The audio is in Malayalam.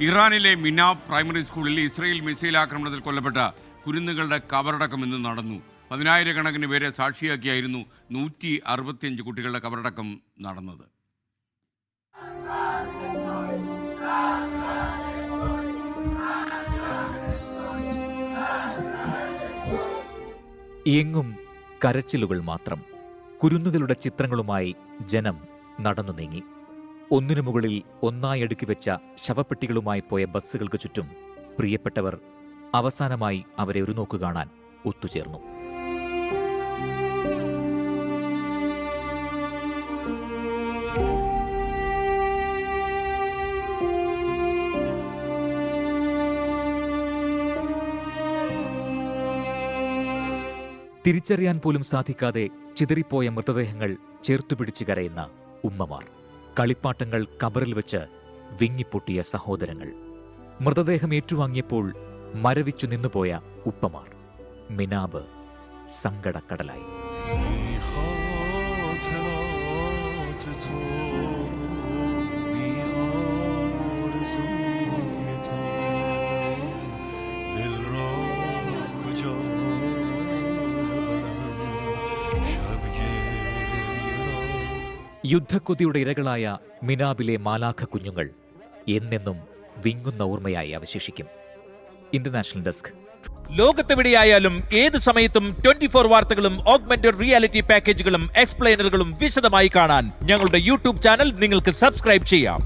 ഇറാനിലെ മിനാബ് പ്രൈമറി സ്കൂളിൽ ഇസ്രയേൽ മിസൈൽ ആക്രമണത്തിൽ കൊല്ലപ്പെട്ട കുരുന്നുകളുടെ കബറടക്കം ഇന്ന് നടന്നു. 10,000-കണക്കിന് പേരെ സാക്ഷിയാക്കിയായിരുന്നു 165 കുട്ടികളുടെ കബറടക്കം നടന്നത്. എങ്ങും കരച്ചിലുകൾ മാത്രം. കുരുന്നുകളുടെ ചിത്രങ്ങളുമായി ജനം നടന്നു നീങ്ങി. ഒന്നിനു മുകളിൽ ഒന്നായി അടുക്കി വെച്ച ശവപ്പെട്ടികളുമായി പോയ ബസ്സുകൾക്ക് ചുറ്റും പ്രിയപ്പെട്ടവർ അവസാനമായി അവരെ ഒരു നോക്ക് കാണാൻ ഒത്തുചേർന്നു. തിരിച്ചറിയാൻ പോലും സാധിക്കാതെ ചിതറിപ്പോയ മൃതദേഹങ്ങൾ ചേർത്തുപിടിച്ച് കരയുന്ന ഉമ്മമാർ, കളിപ്പാട്ടങ്ങൾ കബറിൽ വെച്ച് വിങ്ങിപ്പൊട്ടിയ സഹോദരങ്ങൾ, മൃതദേഹം ഏറ്റുവാങ്ങിയപ്പോൾ മരവിച്ചു നിന്നുപോയ ഉപ്പമാർ. മിനാബ് സങ്കടക്കടലായി. യുദ്ധക്കൊതിയുടെ ഇരകളായ മിനാബിലെ മാലാഖ കുഞ്ഞുങ്ങൾ എന്നെന്നും വിങ്ങുന്ന ഓർമ്മയായി അവശേഷിക്കും. International desk. ലോകത്തെവിടെയായാലും ഏത് സമയത്തും 24 വാർത്തകളും ഓഗ്മെന്റഡ് റിയാലിറ്റി പാക്കേജുകളും എക്സ്പ്ലെയിനറുകളും വിശദമായി കാണാൻ ഞങ്ങളുടെ യൂട്യൂബ് ചാനൽ നിങ്ങൾക്ക് സബ്സ്ക്രൈബ് ചെയ്യാം.